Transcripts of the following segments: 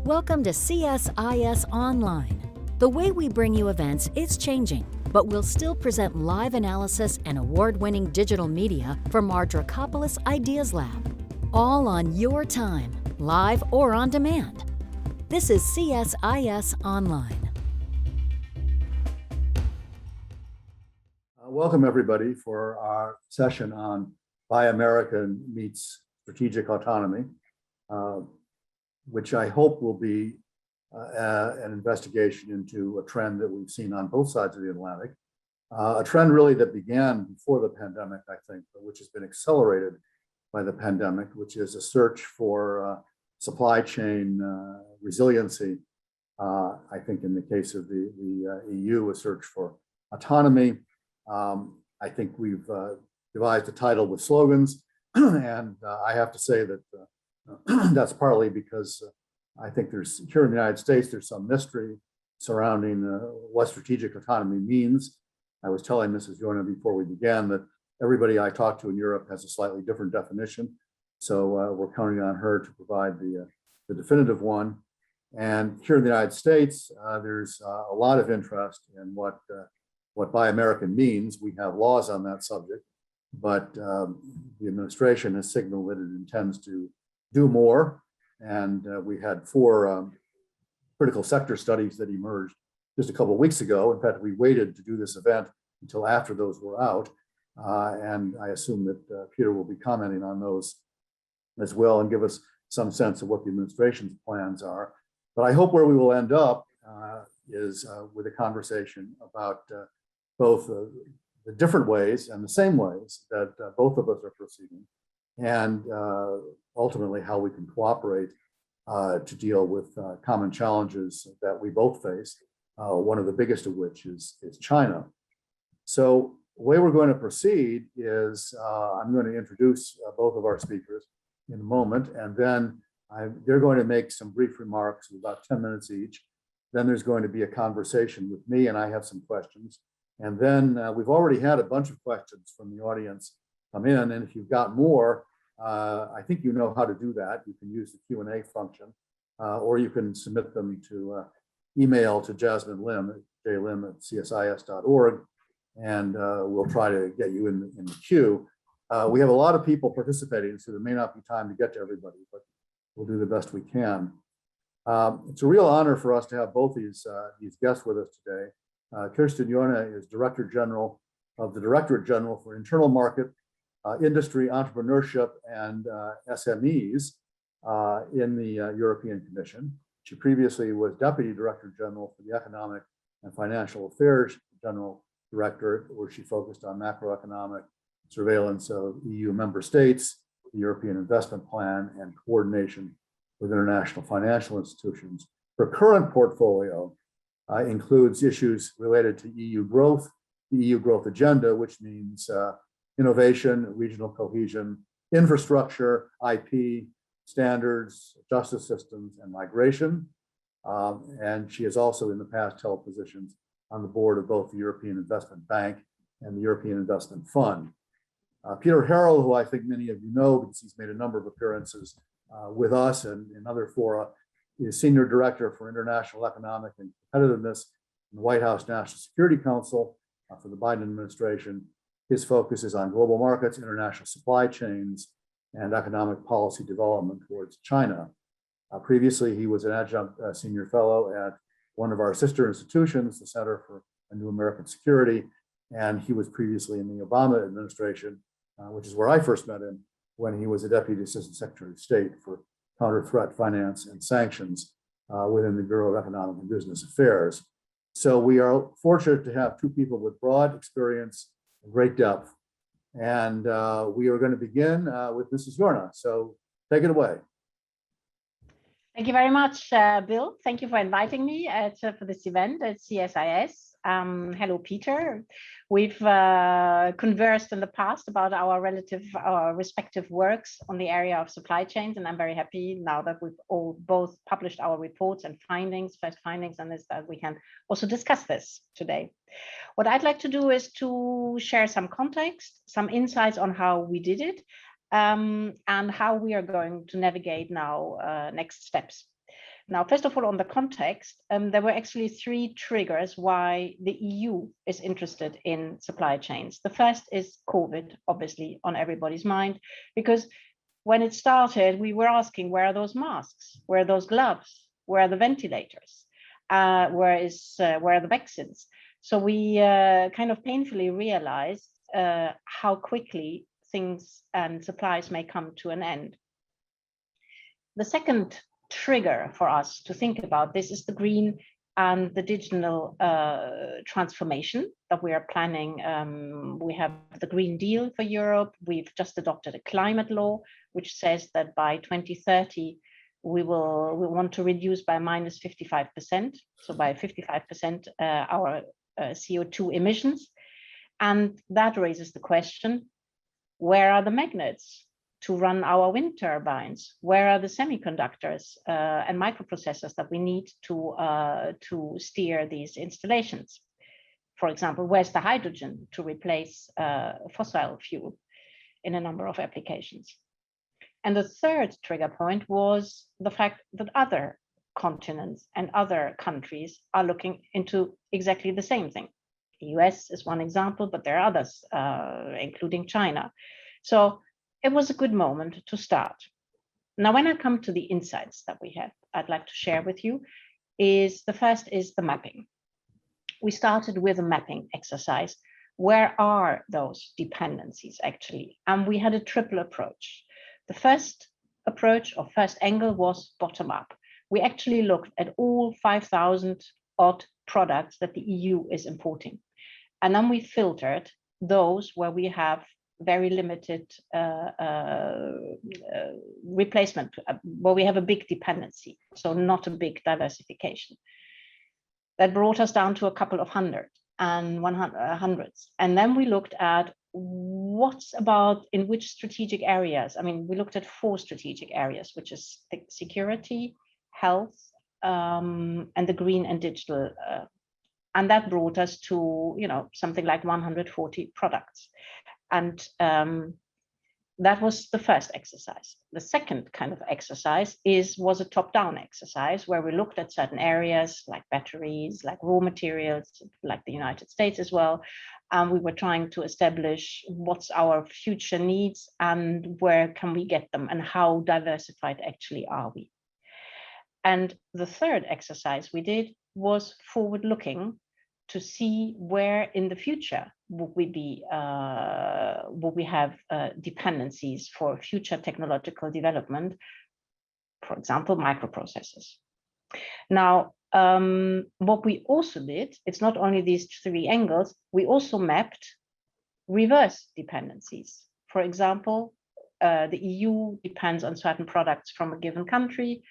Welcome to CSIS Online. The way we bring you events is changing, but we'll still present live analysis and award-winning digital media from our Dracopolis Ideas Lab. All on your time, live or on demand. This is CSIS Online. Welcome everybody for our session on Buy American meets strategic autonomy, which I hope will be an investigation into a trend that we've seen on both sides of the Atlantic, a trend really that began before the pandemic, I think, but which has been accelerated by the pandemic, which is a search for supply chain resiliency. I think in the case of the EU, a search for autonomy. I think we've devised a title with slogans, and I have to say that that's partly because I think there's, here in the United States, there's some mystery surrounding what strategic autonomy means. I was telling Mrs. Jorna before we began that everybody I talk to in Europe has a slightly different definition. So we're counting on her to provide the definitive one. And here in the United States, there's a lot of interest in what Buy American means. We have laws on that subject, but the administration has signaled that it intends to do more. And we had 4 critical sector studies that emerged just a couple of weeks ago. In fact, we waited to do this event until after those were out. And I assume that Peter will be commenting on those as well and give us some sense of what the administration's plans are. But I hope where we will end up is with a conversation about both the different ways and the same ways that both of us are proceeding, and ultimately how we can cooperate to deal with common challenges that we both face, one of the biggest of which is China. So the way we're going to proceed is I'm going to introduce both of our speakers in a moment, and then they're going to make some brief remarks of about 10 minutes each. Then there's going to be a conversation with me, and I have some questions. And then we've already had a bunch of questions from the audience come in, and if you've got more, I think you know how to do that. You can use the Q&A function, or you can submit them to email to Jasmine Lim at jlim@csis.org, and we'll try to get you in the queue. We have a lot of people participating, so there may not be time to get to everybody, but we'll do the best we can. It's a real honor for us to have both these guests with us today. Kirsten Jorna is Director General of the Directorate General for Internal Market, Industry, Entrepreneurship, and SMEs in the European Commission. She previously was Deputy Director General for the Economic and Financial Affairs General Directorate, where she focused on macroeconomic surveillance of EU member states, the European Investment Plan, and coordination with international financial institutions. Her current portfolio includes issues related to EU growth, the EU growth agenda, which means innovation, regional cohesion, infrastructure, IP, standards, justice systems, and migration. And she has also in the past held positions on the board of both the European Investment Bank and the European Investment Fund. Peter Harrell, who I think many of you know because he's made a number of appearances with us and in other fora, is Senior Director for International Economic and Competitiveness in the White House National Security Council for the Biden administration. His focus is on global markets, international supply chains, and economic policy development towards China. Previously, he was an adjunct senior fellow at one of our sister institutions, the Center for a New American Security, and he was previously in the Obama administration, which is where I first met him when he was a Deputy Assistant Secretary of State for Counter-Threat Finance and Sanctions within the Bureau of Economic and Business Affairs. So we are fortunate to have 2 people with broad experience and great depth. And we are going to begin with Mrs. Jorna. So take it away. Thank you very much, Bill. Thank you for inviting me for this event at CSIS. Hello, Peter. We've conversed in the past about our respective works on the area of supply chains, and I'm very happy now that we've both published our reports and first findings on this, that we can also discuss this today. What I'd like to do is to share some context, some insights on how we did it, and how we are going to navigate now next steps. Now, first of all, on the context, there were actually 3 triggers why the EU is interested in supply chains. The first is COVID, obviously on everybody's mind, because when it started, we were asking, where are those masks? Where are those gloves? Where are the ventilators? Where are the vaccines? So we kind of painfully realized how quickly things and supplies may come to an end. The second trigger for us to think about this is the green and the digital transformation that we are planning. We have the Green Deal for Europe. We've just adopted a climate law, which says that by 2030, we want to reduce by minus 55%, so by 55% our CO2 emissions. And that raises the question, where are the magnets to run our wind turbines? Where are the semiconductors and microprocessors that we need to steer these installations? For example, where's the hydrogen to replace fossil fuel in a number of applications? And the third trigger point was the fact that other continents and other countries are looking into exactly the same thing. The US is one example, but there are others, including China. So it was a good moment to start. Now, when I come to the insights that we have, I'd like to share with you is the first is the mapping. We started with a mapping exercise. Where are those dependencies actually? And we had a triple approach. The first approach or first angle was bottom up. We actually looked at all 5,000 odd products that the EU is importing. And then we filtered those where we have very limited replacement, where we have a big dependency, so not a big diversification. That brought us down to a couple of hundreds. And then we looked at what's about in which strategic areas. I mean, we looked at 4 strategic areas, which is security, health, and the green and digital. And that brought us to, something like 140 products. And that was the first exercise. The second kind of exercise was a top-down exercise where we looked at certain areas like batteries, like raw materials, like the United States as well. And we were trying to establish what's our future needs and where can we get them and how diversified actually are we. And the third exercise we did was forward-looking to see where in the future would we have dependencies for future technological development, for example, microprocessors. Now, what we also did, it's not only these 3 angles, we also mapped reverse dependencies. For example, the EU depends on certain products from a given country.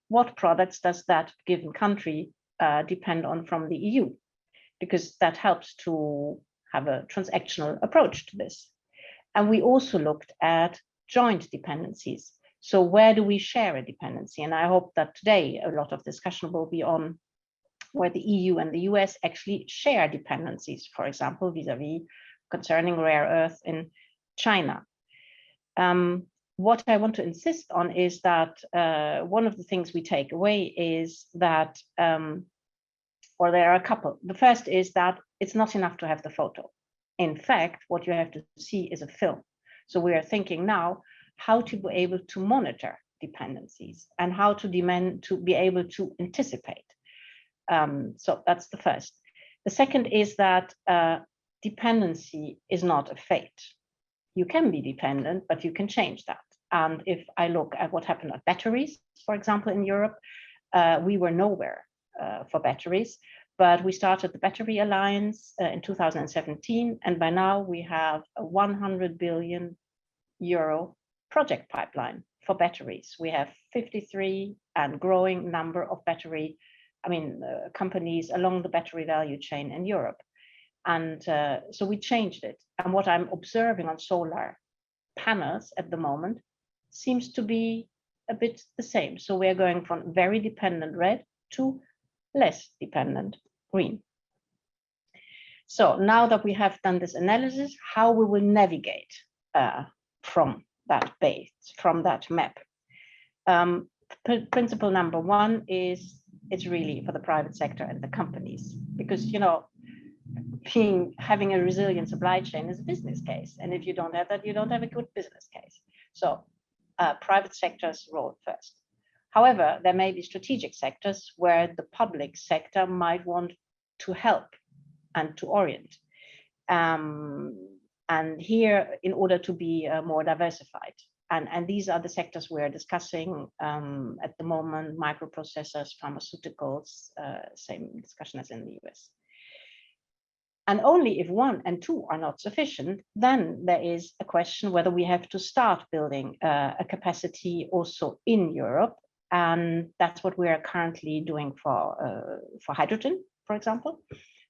What products does that given country depend on from the EU? Because that helps to have a transactional approach to this. And we also looked at joint dependencies. So where do we share a dependency? And I hope that today a lot of discussion will be on where the EU and the US actually share dependencies, for example, vis-a-vis concerning rare earth in China. What I want to insist on is that one of the things we take away is that or there are a couple. The first is that it's not enough to have the photo. In fact, what you have to see is a film. So we are thinking now how to be able to monitor dependencies and how to be able to anticipate. So that's the first. The second is that dependency is not a fate. You can be dependent, but you can change that. And if I look at what happened at batteries, for example, in Europe, we were nowhere for batteries, but we started the Battery Alliance in 2017, and by now we have a 100 billion euro project pipeline for batteries. We have 53 and growing number of companies along the battery value chain in Europe. And so we changed it. And what I'm observing on solar panels at the moment seems to be a bit the same. So we're going from very dependent red to less dependent green. So now that we have done this analysis, how we will navigate from that base, from that map. principle number one is it's really for the private sector and the companies, because having a resilient supply chain is a business case, and if you don't have that, you don't have a good business case. So private sector's role first. However, there may be strategic sectors where the public sector might want to help and to orient. And here, in order to be more diversified. And these are the sectors we're discussing at the moment: microprocessors, pharmaceuticals, same discussion as in the US. And only if 1 and 2 are not sufficient, then there is a question whether we have to start building a capacity also in Europe. And that's what we are currently doing for hydrogen, for example.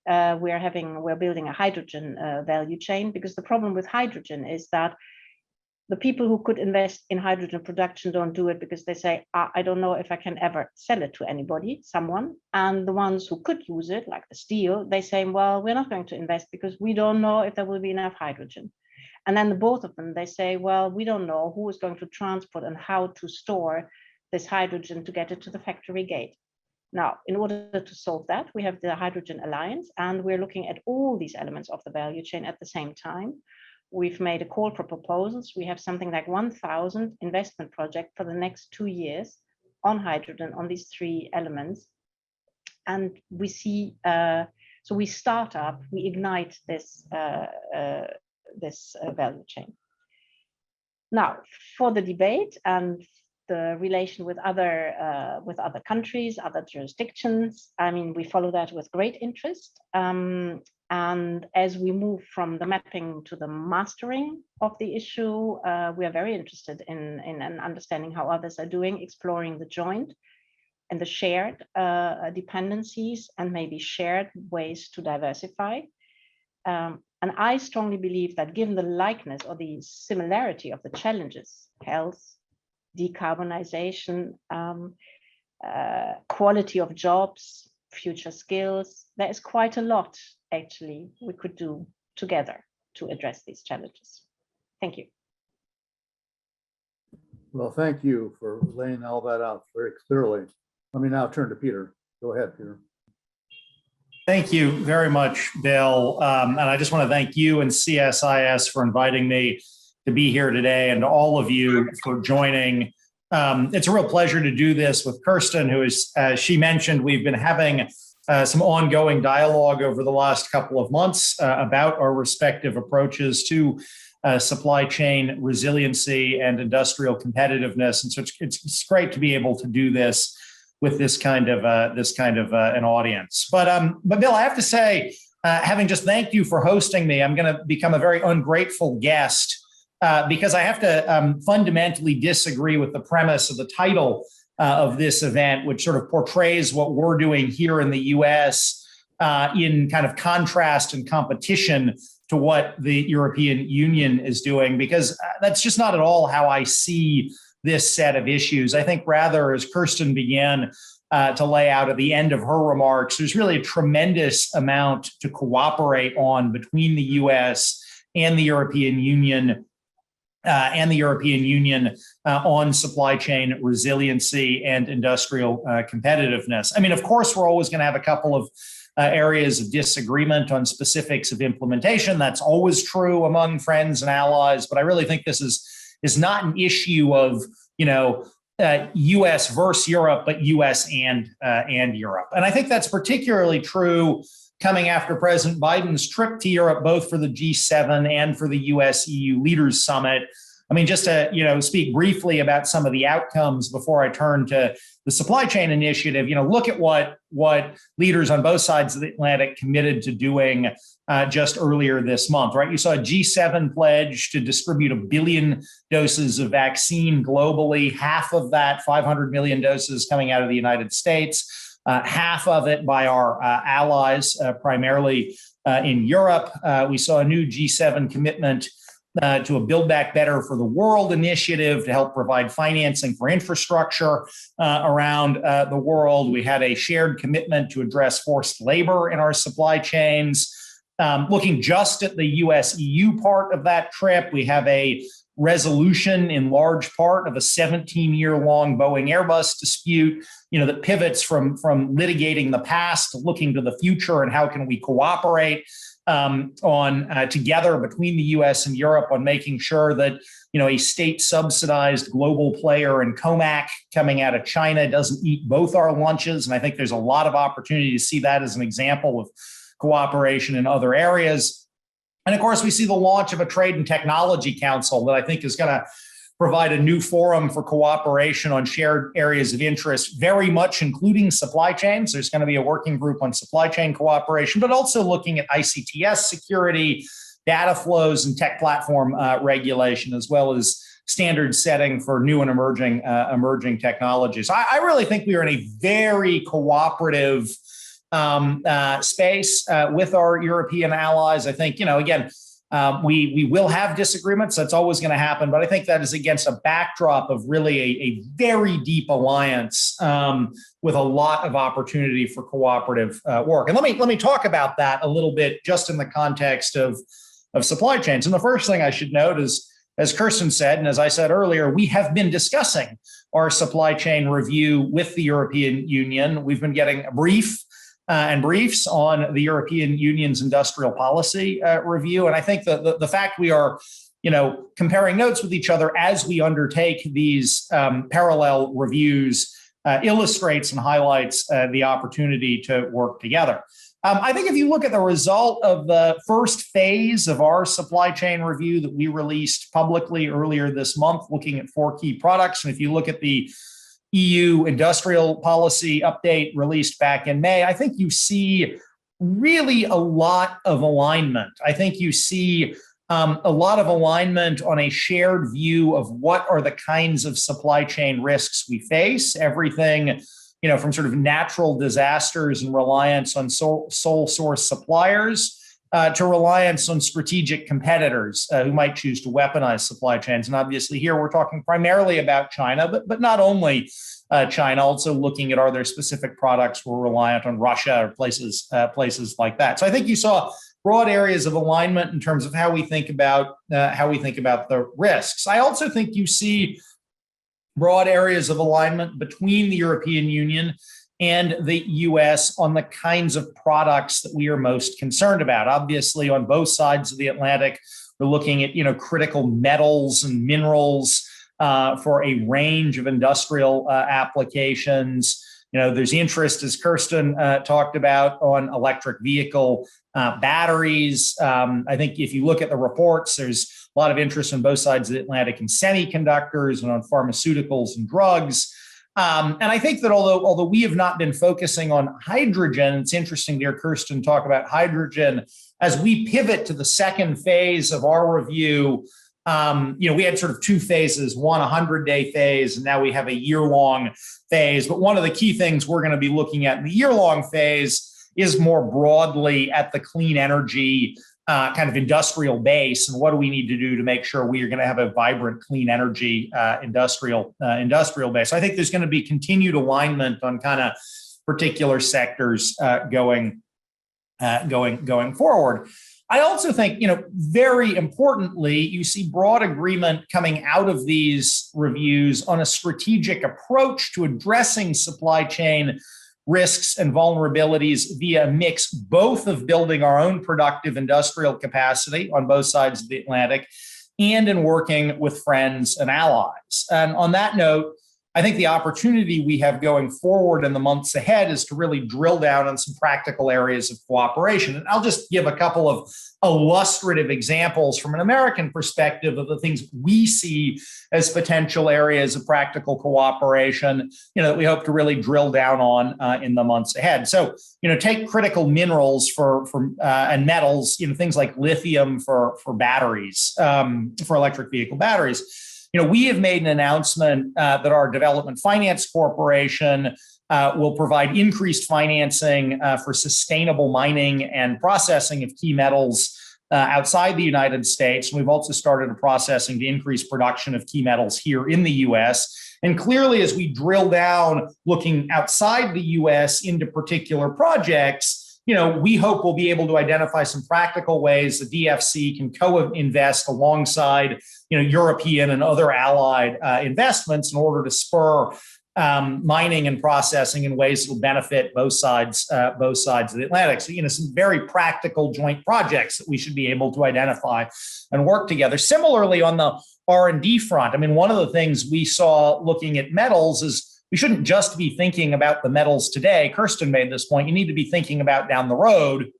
We're building a hydrogen value chain, because the problem with hydrogen is that the people who could invest in hydrogen production don't do it because they say, I don't know if I can ever sell it to someone. And the ones who could use it, like the steel, they say, well, we're not going to invest because we don't know if there will be enough hydrogen. And then both of them, they say, well, we don't know who is going to transport and how to store this hydrogen to get it to the factory gate. Now, in order to solve that, we have the Hydrogen Alliance, and we're looking at all these elements of the value chain at the same time. We've made a call for proposals. We have something like 1,000 investment projects for the next 2 years on hydrogen, on these 3 elements. And we see, so we start up, we ignite this, value chain. Now, for the debate and the relation with other countries, other jurisdictions, I mean, we follow that with great interest. And as we move from the mapping to the mastering of the issue, we are very interested in understanding how others are doing, exploring the joint and the shared dependencies and maybe shared ways to diversify. And I strongly believe that given the likeness or the similarity of the challenges, health, decarbonization, quality of jobs, future skills, there is quite a lot actually we could do together to address these challenges. Thank you. Well, thank you for laying all that out very clearly. Let me now turn to Peter. Go ahead, Peter. Thank you very much, Bill. And I just want to thank you and CSIS for inviting me to be here today, and to all of you for joining. It's a real pleasure to do this with Kirsten, who is, as she mentioned, we've been having some ongoing dialogue over the last couple of months about our respective approaches to supply chain resiliency and industrial competitiveness. And so it's great to be able to do this with this kind of an audience. But Bill, I have to say, having just thanked you for hosting me, I'm going to become a very ungrateful guest because I have to fundamentally disagree with the premise of the title of this event, which sort of portrays what we're doing here in the US in kind of contrast and competition to what the European Union is doing, because that's just not at all how I see this set of issues. I think rather, as Kirsten began to lay out at the end of her remarks, there's really a tremendous amount to cooperate on between the US and the European Union on supply chain resiliency and industrial competitiveness. I mean, of course, we're always going to have a couple of areas of disagreement on specifics of implementation. That's always true among friends and allies. But I really think this is not an issue of, U.S. versus Europe, but U.S. and Europe. And I think that's particularly true coming after President Biden's trip to Europe, both for the G7 and for the US-EU Leaders Summit. I mean, just to speak briefly about some of the outcomes before I turn to the supply chain initiative. Look at what leaders on both sides of the Atlantic committed to doing just earlier this month, right? You saw a G7 pledge to distribute 1 billion doses of vaccine globally. Half of that, 500 million doses, coming out of the United States. Half of it by our allies, primarily in Europe. We saw a new G7 commitment to a Build Back Better for the World initiative to help provide financing for infrastructure around the world. We had a shared commitment to address forced labor in our supply chains. Looking just at the US-EU part of that trip, we have a resolution in large part of a 17-year-long Boeing Airbus dispute, that pivots from litigating the past to looking to the future and how can we cooperate together between the US and Europe on making sure that a state-subsidized global player in COMAC coming out of China doesn't eat both our lunches. And I think there's a lot of opportunity to see that as an example of cooperation in other areas. And of course, we see the launch of a Trade and Technology Council that I think is going to provide a new forum for cooperation on shared areas of interest, very much including supply chains. There's going to be a working group on supply chain cooperation, but also looking at ICTS security, data flows, and tech platform regulation, as well as standard setting for new and emerging technologies. I really think we are in a very cooperative space with our European allies. I think, again, we will have disagreements. That's always going to happen. But I think that is against a backdrop of really a very deep alliance with a lot of opportunity for cooperative work. And let me talk about that a little bit just in the context of supply chains. And the first thing I should note is, as Kirsten said, and as I said earlier, we have been discussing our supply chain review with the European Union. We've been getting briefs on the European Union's industrial policy review. And I think the fact we are, comparing notes with each other as we undertake these parallel reviews illustrates and highlights the opportunity to work together. I think if you look at the result of the first phase of our supply chain review that we released publicly earlier this month, looking at 4 key products, and if you look at the EU industrial policy update released back in May, I think you see really a lot of alignment. I think you see a lot of alignment on a shared view of what are the kinds of supply chain risks we face, everything from sort of natural disasters and reliance on sole source suppliers to reliance on strategic competitors who might choose to weaponize supply chains. And obviously here we're talking primarily about China, but not only China, also looking at are there specific products we're reliant on Russia or places like that. So I think you saw broad areas of alignment in terms of how we think about the risks. I also think you see broad areas of alignment between the European Union and the US on the kinds of products that we are most concerned about. Obviously, on both sides of the Atlantic, we're looking at critical metals and minerals for a range of industrial applications. There's interest, as Kirsten talked about, on electric vehicle batteries. I think if you look at the reports, there's a lot of interest on both sides of the Atlantic in semiconductors and on pharmaceuticals and drugs. And I think that although we have not been focusing on hydrogen, it's interesting to hear Kirsten talk about hydrogen as we pivot to the second phase of our review. We had sort of 2 phases, one 100-day phase, and now we have a year-long phase. But one of the key things we're going to be looking at in the year-long phase is more broadly at the clean energy kind of industrial base, and what do we need to do to make sure we are going to have a vibrant clean energy industrial base. I think there's going to be continued alignment on kind of particular sectors going forward. I also think, very importantly, you see broad agreement coming out of these reviews on a strategic approach to addressing supply chain risks and vulnerabilities via a mix both of building our own productive industrial capacity on both sides of the Atlantic and in working with friends and allies. And on that note, I think the opportunity we have going forward in the months ahead is to really drill down on some practical areas of cooperation. And I'll just give a couple of illustrative examples from an American perspective of the things we see as potential areas of practical cooperation, that we hope to really drill down on in the months ahead. So, take critical minerals and metals, things like lithium for batteries, for electric vehicle batteries. We have made an announcement that our Development Finance Corporation will provide increased financing for sustainable mining and processing of key metals outside the United States. And we've also started a processing to increase production of key metals here in the US. And clearly, as we drill down looking outside the US into particular projects, we hope we'll be able to identify some practical ways the DFC can co-invest alongside, European and other allied investments in order to spur mining and processing in ways that will benefit both sides of the Atlantic. So, some very practical joint projects that we should be able to identify and work together. Similarly, on the R&D front, one of the things we saw looking at metals is we shouldn't just be thinking about the metals today. Kirsten made this point. You need to be thinking about down the road.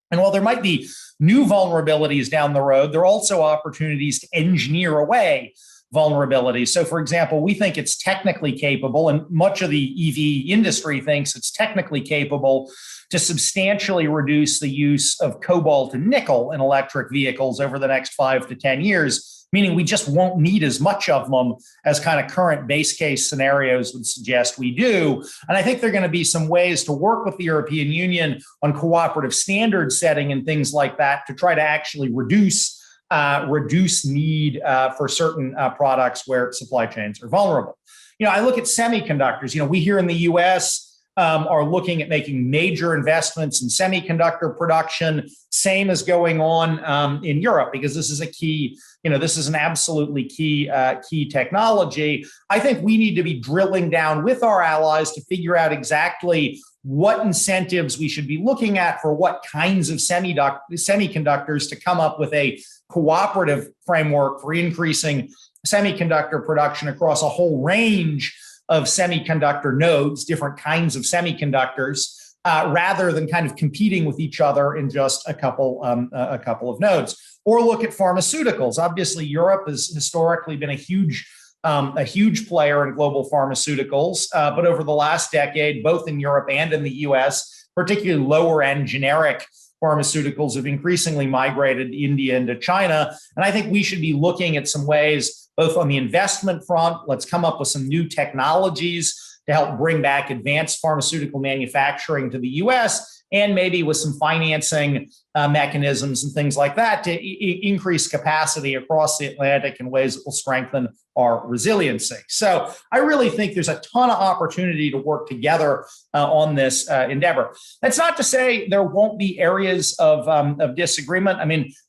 And while there might be new vulnerabilities down the road, there are also opportunities to engineer away vulnerabilities. So, for example, we think it's technically capable, and much of the EV industry thinks it's technically capable to substantially reduce the use of cobalt and nickel in electric vehicles over the next 5 to 10 years, meaning we just won't need as much of them as kind of current base case scenarios would suggest we do. And I think there are going to be some ways to work with the European Union on cooperative standard setting and things like that to try to actually reduce need for certain products where supply chains are vulnerable. I look at semiconductors. We here in the U.S. Are looking at making major investments in semiconductor production. Same is going on in Europe, because this is a key. This is an absolutely key technology. I think we need to be drilling down with our allies to figure out exactly what incentives we should be looking at for what kinds of semiconductors to come up with a cooperative framework for increasing semiconductor production across a whole range of semiconductor nodes, different kinds of semiconductors, rather than kind of competing with each other in just a couple of nodes. Or look at pharmaceuticals. Obviously, Europe has historically been a huge player in global pharmaceuticals, but over the last decade, both in Europe and in the US, particularly lower end generic pharmaceuticals have increasingly migrated to India and to China. And I think we should be looking at some ways, both on the investment front, let's come up with some new technologies to help bring back advanced pharmaceutical manufacturing to the US, and maybe with some financing mechanisms and things like that to increase capacity across the Atlantic in ways that will strengthen our resiliency. So I really think there's a ton of opportunity to work together on this endeavor. That's not to say there won't be areas of disagreement.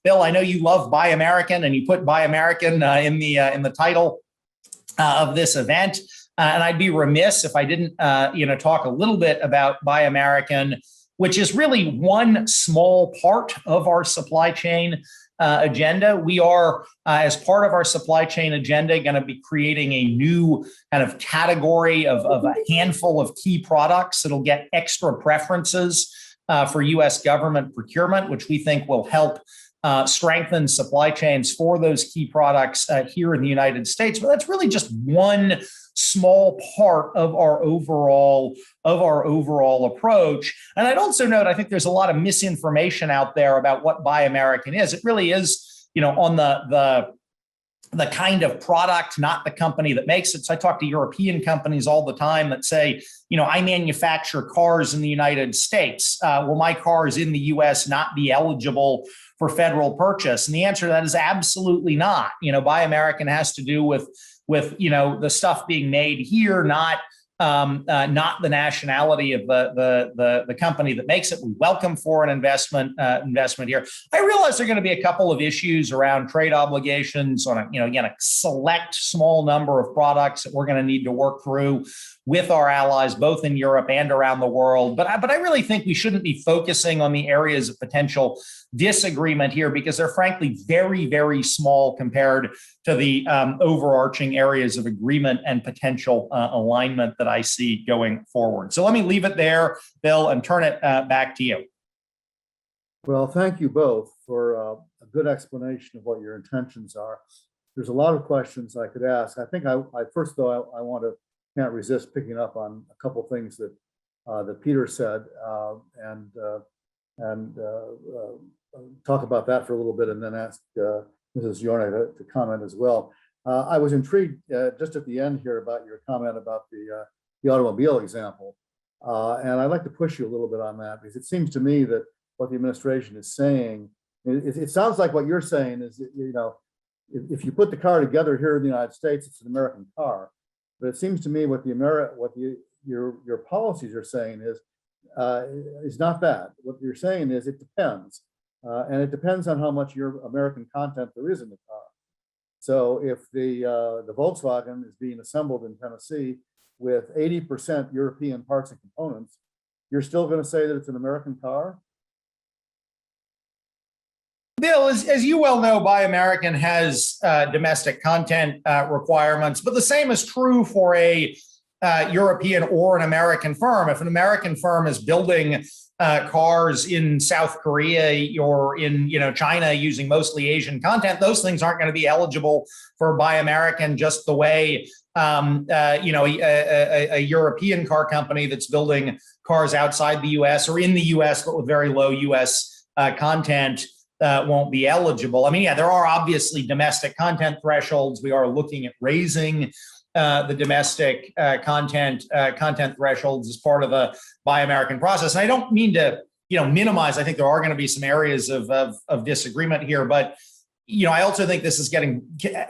Bill, I know you love Buy American, and you put Buy American in the title of this event. And I'd be remiss if I didn't talk a little bit about Buy American, which is really one small part of our supply chain agenda. We are, as part of our supply chain agenda, going to be creating a new kind of category of a handful of key products that'll get extra preferences for U.S. government procurement, which we think will help strengthen supply chains for those key products here in the United States. But that's really just one small part of our overall approach. And I'd also note, I think there's a lot of misinformation out there about what Buy American is. It really is, on the kind of product, not the company that makes it. So I talk to European companies all the time that say, I manufacture cars in the United States. Will my cars in the US not be eligible for federal purchase? And the answer to that is absolutely not. Buy American has to do with the stuff being made here, not the nationality of the company that makes it. We welcome foreign investment here. I realize there are going to be a couple of issues around trade obligations on a select small number of products that we're going to need to work through with our allies, both in Europe and around the world. But I really think we shouldn't be focusing on the areas of potential disagreement here, because they're frankly very, very small compared to the overarching areas of agreement and potential alignment that I see going forward. So let me leave it there, Bill, and turn it back to you. Well, thank you both for a good explanation of what your intentions are. There's a lot of questions I could ask. I think I first, though, I can't resist picking up on a couple of things that Peter said and talk about that for a little bit, and then ask Mrs. Yorna to comment as well. I was intrigued just at the end here about your comment about the automobile example, and I'd like to push you a little bit on that, because it seems to me that what the administration is saying, it sounds like what you're saying is that, if you put the car together here in the United States, it's an American car. But it seems to me what your policies are saying is is not that. What you're saying is it depends. And it depends on how much your American content there is in the car. So if the Volkswagen is being assembled in Tennessee with 80% European parts and components, you're still going to say that it's an American car? Bill, as you well know, Buy American has domestic content requirements, but the same is true for a European or an American firm. If an American firm is building cars in South Korea or in China using mostly Asian content, those things aren't going to be eligible for Buy American, just the way a European car company that's building cars outside the U.S. or in the U.S. but with very low U.S. content won't be eligible. I mean, yeah, there are obviously domestic content thresholds. We are looking at raising the domestic content thresholds as part of the Buy American process. And I don't mean to, minimize. I think there are going to be some areas of disagreement here, but I also think this is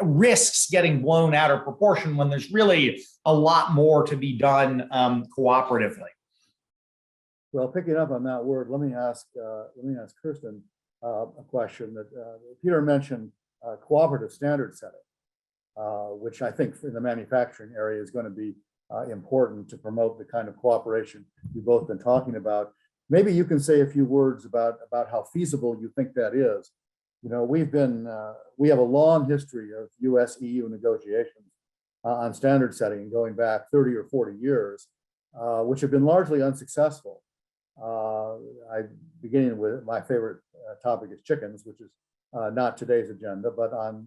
risks getting blown out of proportion when there's really a lot more to be done cooperatively. Well, picking up on that word, let me ask Kirsten a question that Peter mentioned: cooperative standard setting. Which I think in the manufacturing area is going to be important to promote the kind of cooperation you've both been talking about. Maybe you can say a few words about how feasible you think that is. We have a long history of US-EU negotiations on standard setting going back 30 or 40 years, which have been largely unsuccessful. Beginning with my favorite topic is chickens, which is not today's agenda, but on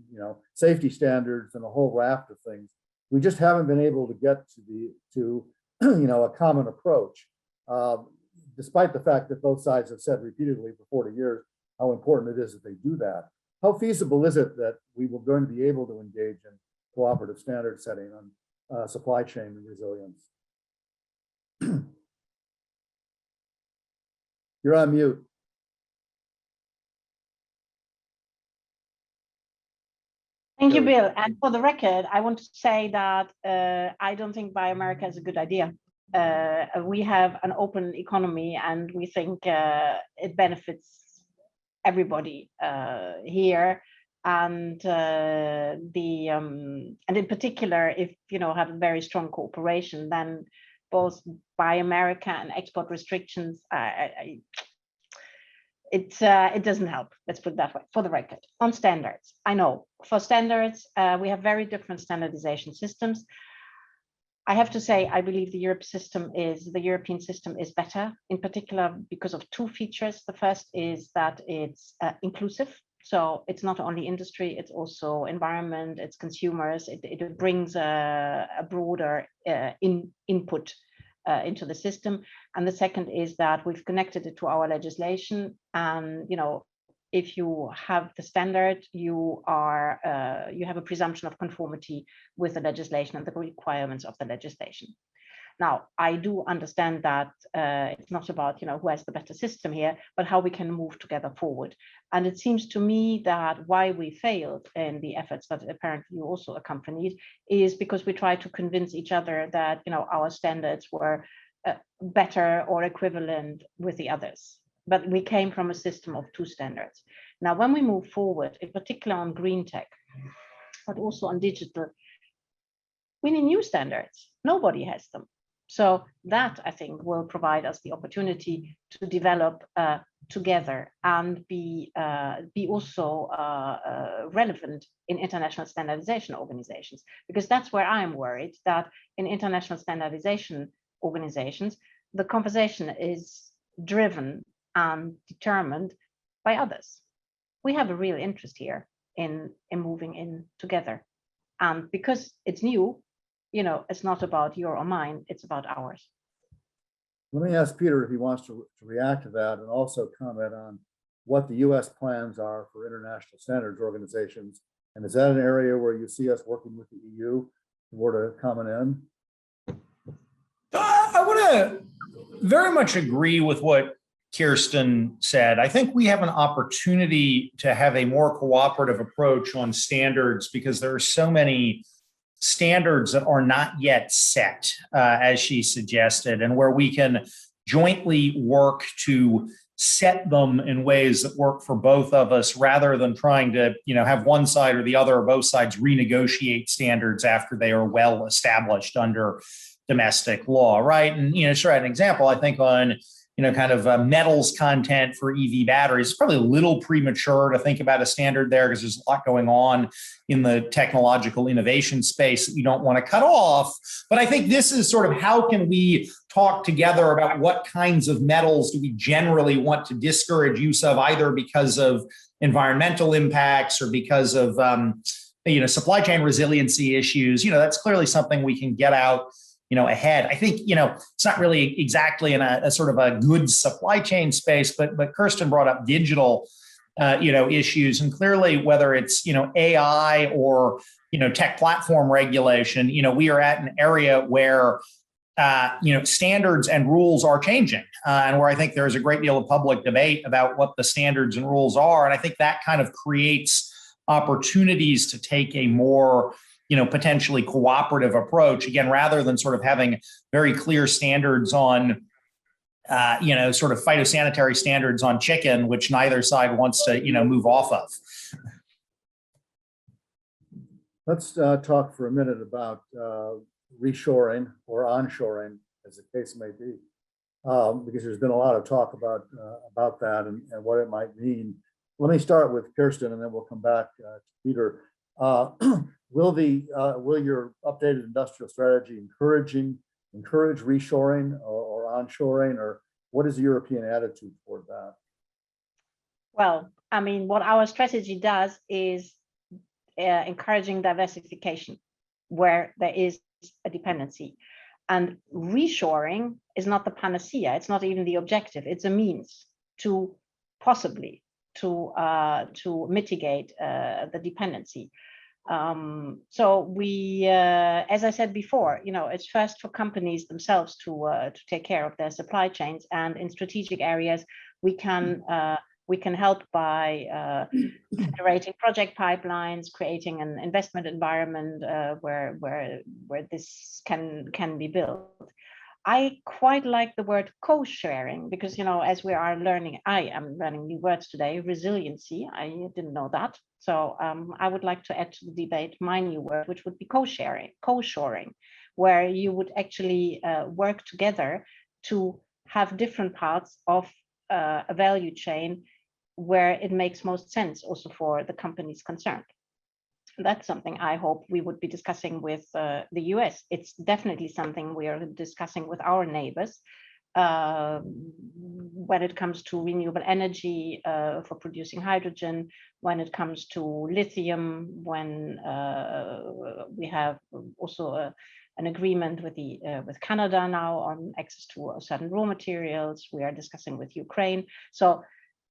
safety standards and a whole raft of things. We just haven't been able to get to a common approach, despite the fact that both sides have said repeatedly for 40 years how important it is that they do that. How feasible is it that we will going to be able to engage in cooperative standard setting on supply chain resilience? You're on mute. Thank you, Bill. And for the record, I want to say that I don't think Buy America is a good idea. We have an open economy, and we think it benefits everybody here. And and in particular, if have a very strong cooperation, then both Buy America and export restrictions, it doesn't help. Let's put it that way. For the record, on standards, I know for standards we have very different standardization systems. I have to say, I believe the European system is better, in particular because of two features. The first is that it's inclusive. So it's not only industry, it's also environment, it's consumers. It brings a broader input into the system. And the second is that we've connected it to our legislation. And if you have the standard, you have a presumption of conformity with the legislation and the requirements of the legislation. Now, I do understand that it's not about who has the better system here, but how we can move together forward. And it seems to me that why we failed in the efforts that apparently you also accompanied is because we tried to convince each other that our standards were better or equivalent with the others. But we came from a system of two standards. Now, when we move forward, in particular on green tech, but also on digital, we need new standards. Nobody has them. So that, I think, will provide us the opportunity to develop together and be also relevant in international standardization organizations, because that's where I am worried that in international standardization organizations, the conversation is driven and determined by others. We have a real interest here in moving in together. And because it's new, it's not about your or mine, it's about ours. Let me ask Peter if he wants to react to that and also comment on what the US plans are for international standards organizations. And is that an area where you see us working with the EU toward a common end? I want to very much agree with what Kirsten said. I think we have an opportunity to have a more cooperative approach on standards because there are so many standards that are not yet set, as she suggested, and where we can jointly work to set them in ways that work for both of us, rather than trying to, have one side or the other or both sides renegotiate standards after they are well established under domestic law, right? And, sure, an example, I think on, kind of metals content for EV batteries, it's probably a little premature to think about a standard there because there's a lot going on in the technological innovation space that you don't want to cut off. But I think this is sort of how can we talk together about what kinds of metals do we generally want to discourage use of, either because of environmental impacts or because of supply chain resiliency issues. That's clearly something we can get out ahead. I think, it's not really exactly in a sort of a goods supply chain space, but Kirsten brought up digital, issues. And clearly, whether it's, AI or, tech platform regulation, we are at an area where, standards and rules are changing, and where I think there is a great deal of public debate about what the standards and rules are. And I think that kind of creates opportunities to take a more potentially cooperative approach, again, rather than sort of having very clear standards on, sort of phytosanitary standards on chicken, which neither side wants to, move off of. Let's talk for a minute about reshoring or onshoring, as the case may be, because there's been a lot of talk about that and what it might mean. Let me start with Kirsten, and then we'll come back to Peter. Will your updated industrial strategy encourage reshoring or onshoring, or what is the European attitude toward that? Well, I mean, what our strategy does is encouraging diversification where there is a dependency. And reshoring is not the panacea. It's not even the objective. It's a means to possibly to mitigate the dependency. So we, as I said before, it's first for companies themselves to take care of their supply chains, and in strategic areas we can help by generating project pipelines, creating an investment environment where this can be built. I quite like the word co-sharing because, as we are learning, I am learning new words today, resiliency. I didn't know that. So I would like to add to the debate my new word, which would be co-shoring, where you would actually work together to have different parts of a value chain where it makes most sense also for the companies concerned. That's something I hope we would be discussing with the US. It's definitely something we are discussing with our neighbors when it comes to renewable energy for producing hydrogen, when it comes to lithium, when we have also an agreement with Canada now on access to certain raw materials. We are discussing with Ukraine. So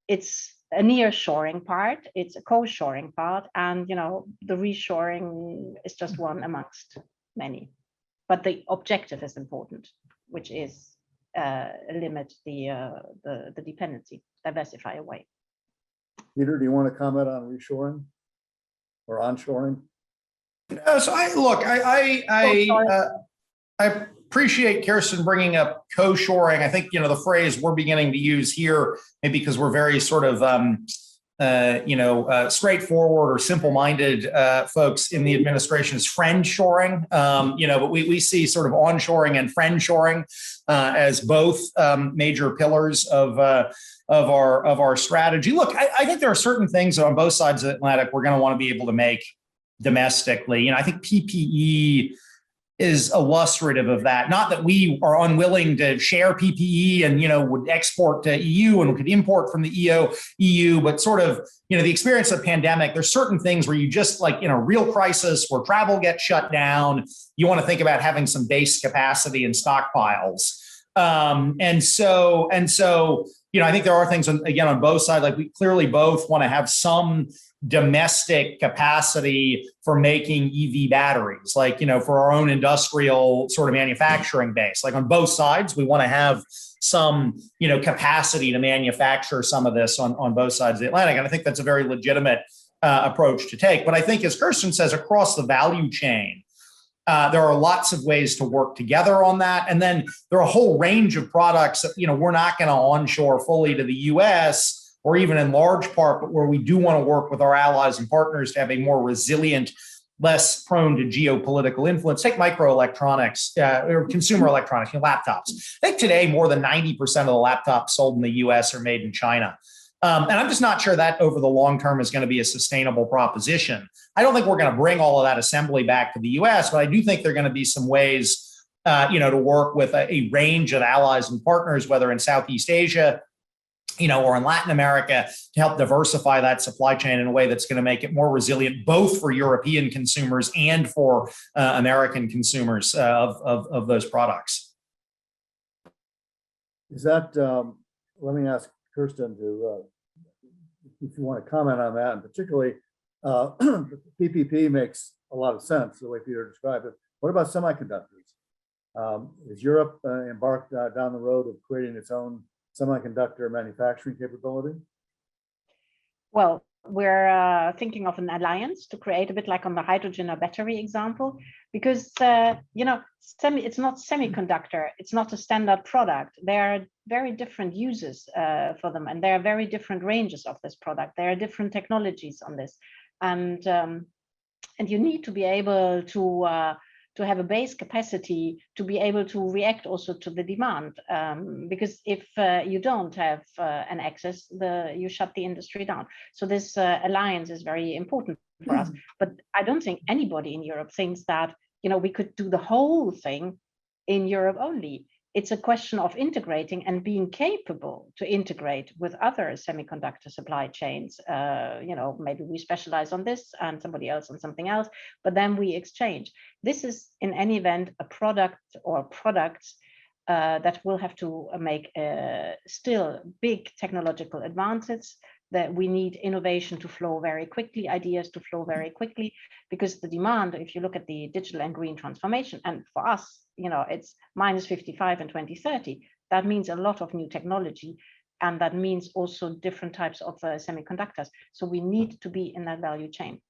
it's a near-shoring part, it's a co-shoring part, and the reshoring is just one amongst many. But the objective is important, which is limit the dependency, diversify away. Peter, do you want to comment on reshoring or onshoring? So I appreciate Kirsten bringing up co-shoring. I think, the phrase we're beginning to use here, maybe because we're very sort of, straightforward or simple-minded folks in the administration, is friend-shoring. But we see sort of onshoring and friend-shoring as both major pillars of our strategy. Look, I think there are certain things on both sides of the Atlantic we're going to want to be able to make domestically. I think PPE is illustrative of that. Not that we are unwilling to share PPE and, would export to EU and could import from the EU, but sort of, the experience of the pandemic, there's certain things where you just like in a real crisis where travel gets shut down, you want to think about having some base capacity and stockpiles. And so, I think there are things again on both sides, like we clearly both want to have some domestic capacity for making EV batteries, like, for our own industrial sort of manufacturing base. Like on both sides, we want to have some, capacity to manufacture some of this on both sides of the Atlantic. And I think that's a very legitimate approach to take. But I think, as Kirsten says, across the value chain, There are lots of ways to work together on that. And then there are a whole range of products that, we're not going to onshore fully to the US or even in large part, but where we do want to work with our allies and partners to have a more resilient, less prone to geopolitical influence. Take microelectronics or consumer electronics, laptops. I think today more than 90% of the laptops sold in the US are made in China. And I'm just not sure that over the long term is going to be a sustainable proposition. I don't think we're going to bring all of that assembly back to the US, but I do think there are going to be some ways, to work with a range of allies and partners, whether in Southeast Asia, or in Latin America, to help diversify that supply chain in a way that's going to make it more resilient, both for European consumers and for American consumers of those products. Is that, let me ask Kirsten to, if you want to comment on that, and particularly PPP makes a lot of sense, the way Peter described it. What about semiconductors? Is Europe embarked down the road of creating its own semiconductor manufacturing capability? Well, we're thinking of an alliance to create a bit like on the hydrogen or battery example, because it's not semiconductor, it's not a standard product. There are very different uses for them, and there are very different ranges of this product. There are different technologies on this, and you need to be able to have a base capacity to be able to react also to the demand, because if you don't have an access, you shut the industry down. So this alliance is very important for us. But I don't think anybody in Europe thinks that we could do the whole thing in Europe only. It's a question of integrating and being capable to integrate with other semiconductor supply chains. Maybe we specialize on this and somebody else on something else, but then we exchange. This is, in any event, a product or products that will have to make still big technological advances, that we need innovation to flow very quickly, ideas to flow very quickly, because the demand, if you look at the digital and green transformation, and for us, it's -55 in 2030, that means a lot of new technology, and that means also different types of semiconductors. So we need to be in that value chain.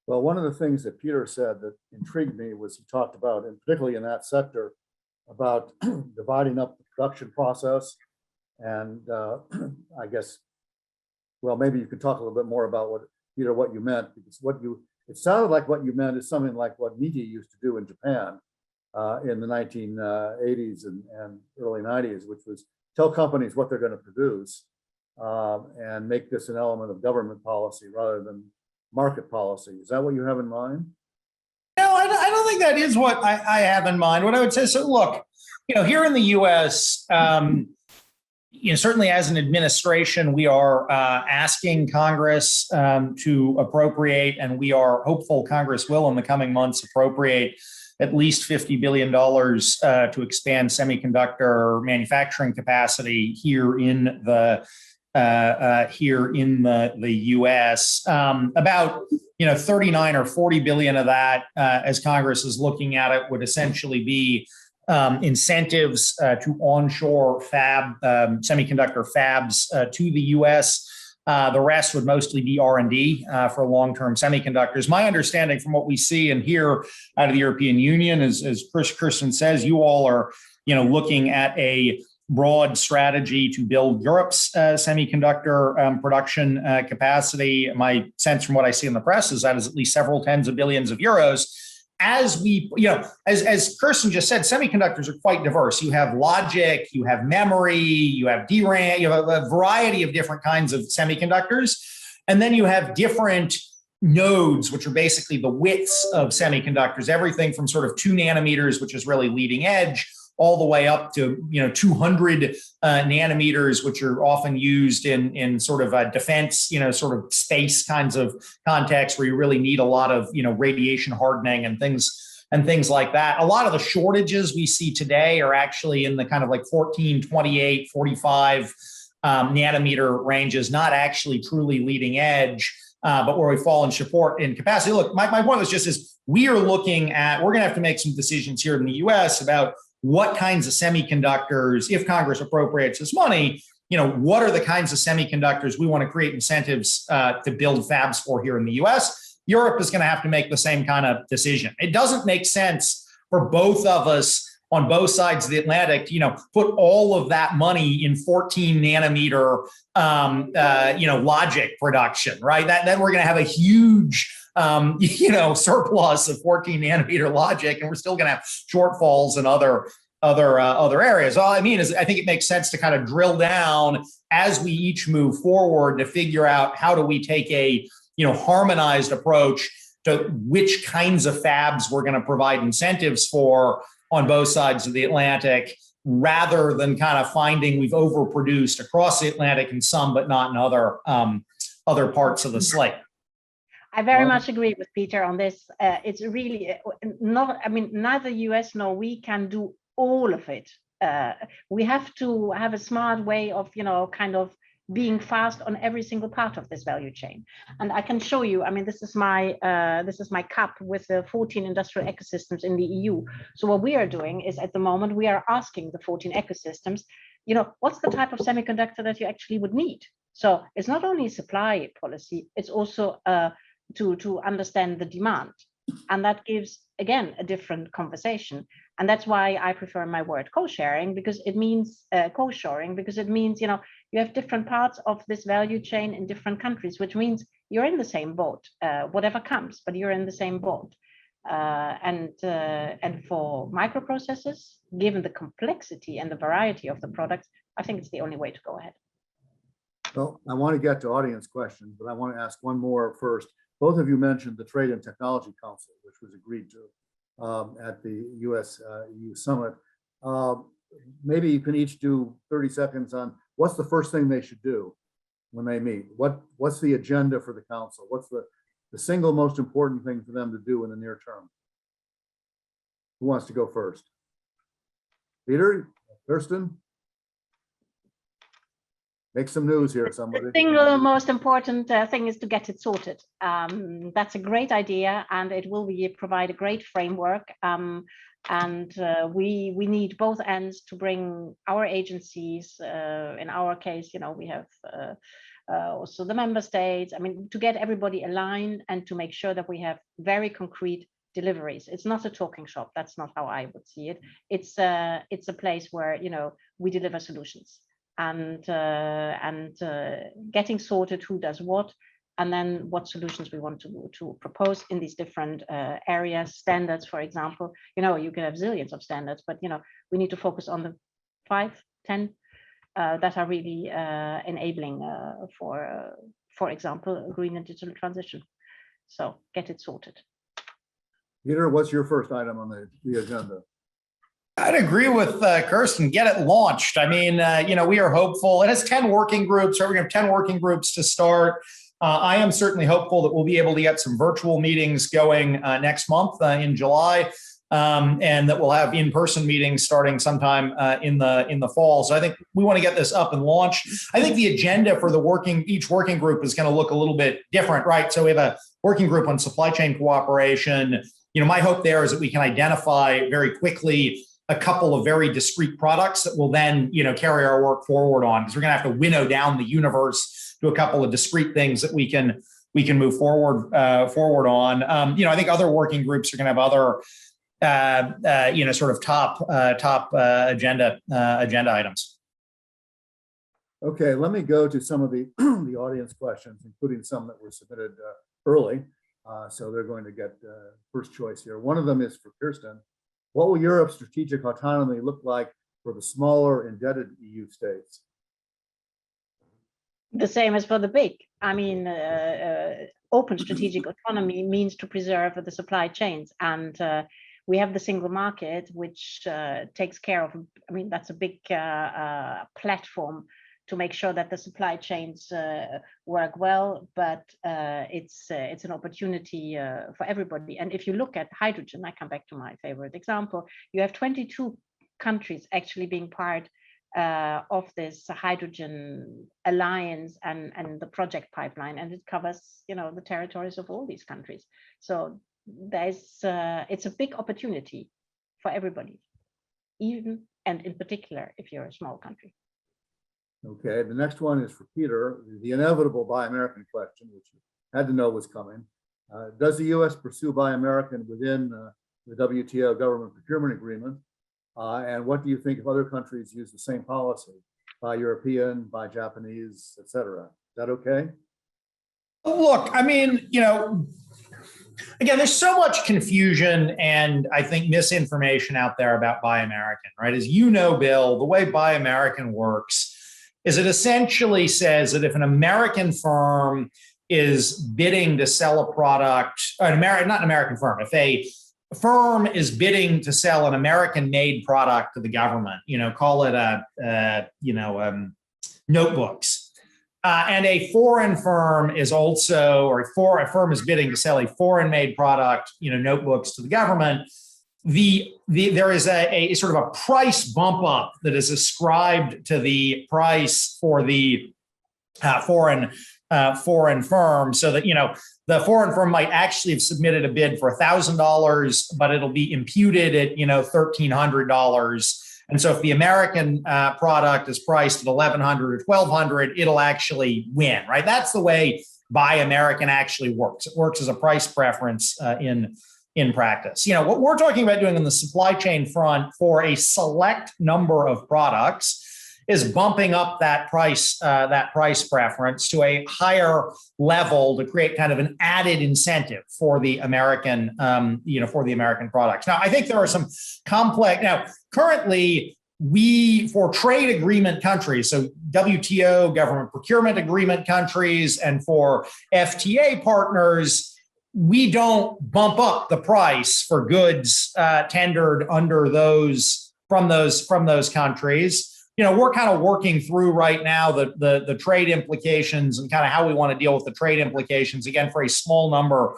Well, one of the things that Peter said that intrigued me was he talked about, and particularly in that sector, about dividing up the production process. And I guess, well, maybe you could talk a little bit more about what you meant, because it sounded like what you meant is something like what MITI used to do in Japan in the 1980s and early 90s, which was tell companies what they're going to produce and make this an element of government policy rather than market policy. Is that what you have in mind? No, I don't think that is what I have in mind. What I would say, so look, here in the US, certainly as an administration, we are asking Congress to appropriate, and we are hopeful Congress will in the coming months appropriate at least $50 billion to expand semiconductor manufacturing capacity here in the U.S. About 39 or 40 billion of that, as Congress is looking at it, would essentially be incentives to onshore semiconductor fabs to the U.S. The rest would mostly be R&D for long-term semiconductors. My understanding from what we see and hear out of the European Union is, as Kirsten says, you all are looking at a broad strategy to build Europe's semiconductor production capacity. My sense from what I see in the press is that is at least several tens of billions of euros. As we, as Kirsten just said, semiconductors are quite diverse. You have logic, you have memory, you have DRAM, you have a variety of different kinds of semiconductors. And then you have different nodes, which are basically the widths of semiconductors, everything from sort of 2 nanometers, which is really leading edge, all the way up to 200 nanometers, which are often used in sort of a defense, sort of space kinds of contexts where you really need a lot of radiation hardening and things like that. A lot of the shortages we see today are actually in the kind of like 14, 28, 45 nanometer ranges, not actually truly leading edge, but where we fall in support in capacity. Look, my point was just is we're going to have to make some decisions here in the US about what kinds of semiconductors, if Congress appropriates this money, what are the kinds of semiconductors we want to create incentives to build fabs for here in the US? Europe is going to have to make the same kind of decision. It doesn't make sense for both of us on both sides of the Atlantic to, put all of that money in 14 nanometer, logic production, right? Then we're going to have a huge, surplus of 14 nanometer logic, and we're still going to have shortfalls in other areas. All I mean is, I think it makes sense to kind of drill down as we each move forward to figure out how do we take a, harmonized approach to which kinds of fabs we're going to provide incentives for on both sides of the Atlantic, rather than kind of finding we've overproduced across the Atlantic in some, but not in other parts of the slate. I very much agree with Peter on this. It's really not, neither US nor we can do all of it. We have to have a smart way of, kind of being fast on every single part of this value chain. And I can show you, this is my cup with the 14 industrial ecosystems in the EU. So what we are doing is, at the moment, we are asking the 14 ecosystems, what's the type of semiconductor that you actually would need? So it's not only supply policy, it's also to understand the demand. And that gives, again, a different conversation. And that's why I prefer my word co-sharing, because it means co-shoring, because it means, you have different parts of this value chain in different countries, which means you're in the same boat, whatever comes, but you're in the same boat. And for microprocessors, given the complexity and the variety of the products, I think it's the only way to go ahead. Well, I want to get to audience questions, but I want to ask one more first. Both of you mentioned the Trade and Technology Council, which was agreed to at the US-EU summit. Maybe you can each do 30 seconds on what's the first thing they should do when they meet? What's the agenda for the council? What's the single most important thing for them to do in the near term? Who wants to go first? Peter, Kirsten? Make some news here, somebody. The single most important thing is to get it sorted. That's a great idea, and it will provide a great framework. We need both ends to bring our agencies. In our case, we have also the member states. To get everybody aligned and to make sure that we have very concrete deliveries. It's not a talking shop. That's not how I would see it. It's a place where we deliver solutions. And getting sorted who does what, and then what solutions we want to propose in these different areas. Standards, for example, you can have zillions of standards, but we need to focus on the 5, 10 that are really enabling for example, green and digital transition. So get it sorted. Peter, what's your first item on the agenda? I'd agree with Kirsten, get it launched. We are hopeful. It has 10 working groups, so we're going to have 10 working groups to start. I am certainly hopeful that we'll be able to get some virtual meetings going next month in July, and that we'll have in-person meetings starting sometime in the fall. So I think we want to get this up and launched. I think the agenda for each working group is going to look a little bit different, right? So we have a working group on supply chain cooperation. My hope there is that we can identify very quickly a couple of very discrete products that will then, carry our work forward on, because we're going to have to winnow down the universe to a couple of discrete things that we can move forward on. I think other working groups are going to have other, sort of top agenda items. Okay, let me go to some of the audience questions, including some that were submitted early. So they're going to get first choice here. One of them is for Kirsten. What will Europe's strategic autonomy look like for the smaller indebted EU states? The same as for the big. Open strategic autonomy means to preserve the supply chains. And we have the single market, which takes care of, that's a big platform to make sure that the supply chains work well, but it's an opportunity for everybody. And if you look at hydrogen, I come back to my favorite example, you have 22 countries actually being part of this hydrogen alliance and the project pipeline, and it covers the territories of all these countries. So it's a big opportunity for everybody, even and in particular if you're a small country. Okay, the next one is for Peter, the inevitable Buy American question, which you had to know was coming. Does the U.S. pursue Buy American within the WTO government procurement agreement? And what do you think if other countries use the same policy? Buy European, buy Japanese, et cetera. Is that okay? Look, I mean, again, there's so much confusion and I think misinformation out there about Buy American, right? As you know, Bill, the way Buy American works is it essentially says that if an American firm is bidding to sell a product, not an American firm, if a firm is bidding to sell an American-made product to the government, call it notebooks, and a foreign firm is also, or a firm is bidding to sell a foreign-made product, notebooks to the government. There is a sort of a price bump up that is ascribed to the price for the foreign firm, so that the foreign firm might actually have submitted a bid for $1,000, but it'll be imputed at $1,300. And so if the American product is priced at $1,100 or $1,200, it'll actually win, right? That's the way Buy American actually works. It works as a price preference in practice. What we're talking about doing on the supply chain front for a select number of products is bumping up that price preference to a higher level to create kind of an added incentive for the American, for the American products. Now, I think there are some complex. Now, currently, for trade agreement countries, so WTO, government procurement agreement countries, and for FTA partners, we don't bump up the price for goods tendered under from those countries. We're kind of working through right now the trade implications and kind of how we want to deal with the trade implications, again, for a small number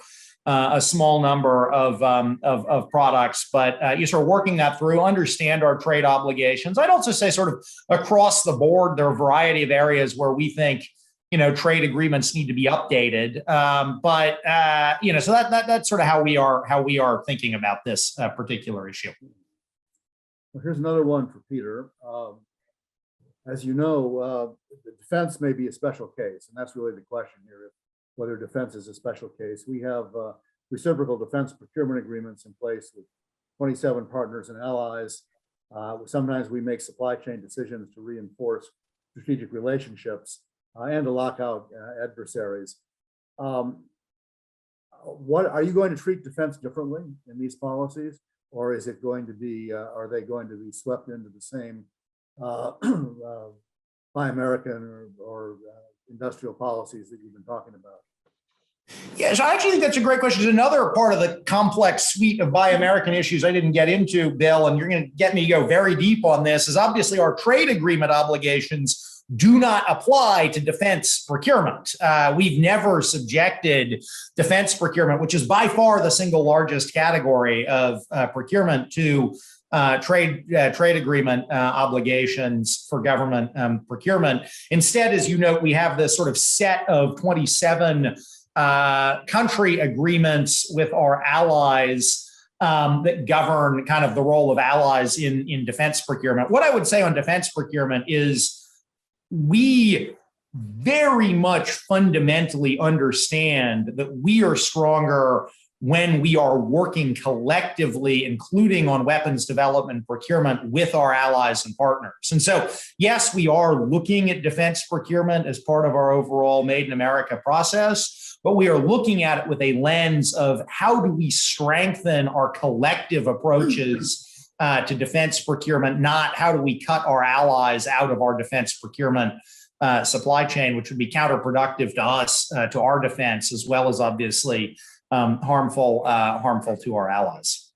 of products. But you're sort of working that through, understand our trade obligations. I'd also say sort of across the board, there are a variety of areas where we think trade agreements need to be updated. So that's sort of how we are thinking about this particular issue. Well, here's another one for Peter. As you know, the defense may be a special case, and that's really the question here, whether defense is a special case. We have reciprocal defense procurement agreements in place with 27 partners and allies. Sometimes we make supply chain decisions to reinforce strategic relationships and to lock out adversaries. What are you going to treat defense differently in these policies, or is it going to be? Are they going to be swept into the same Buy American or industrial policies that you've been talking about? Yeah, so I actually think that's a great question. There's another part of the complex suite of Buy American issues I didn't get into, Bill, and you're going to get me to go very deep on this, is obviously our trade agreement obligations do not apply to defense procurement. We've never subjected defense procurement, which is by far the single largest category of procurement, to trade agreement obligations for government procurement. Instead, as you note, we have this sort of set of 27 country agreements with our allies that govern kind of the role of allies in defense procurement. What I would say on defense procurement is we very much fundamentally understand that we are stronger when we are working collectively, including on weapons development procurement, with our allies and partners. And so, yes, we are looking at defense procurement as part of our overall Made in America process, but we are looking at it with a lens of how do we strengthen our collective approaches to defense procurement, not how do we cut our allies out of our defense procurement supply chain, which would be counterproductive to us, to our defense, as well as obviously harmful to our allies.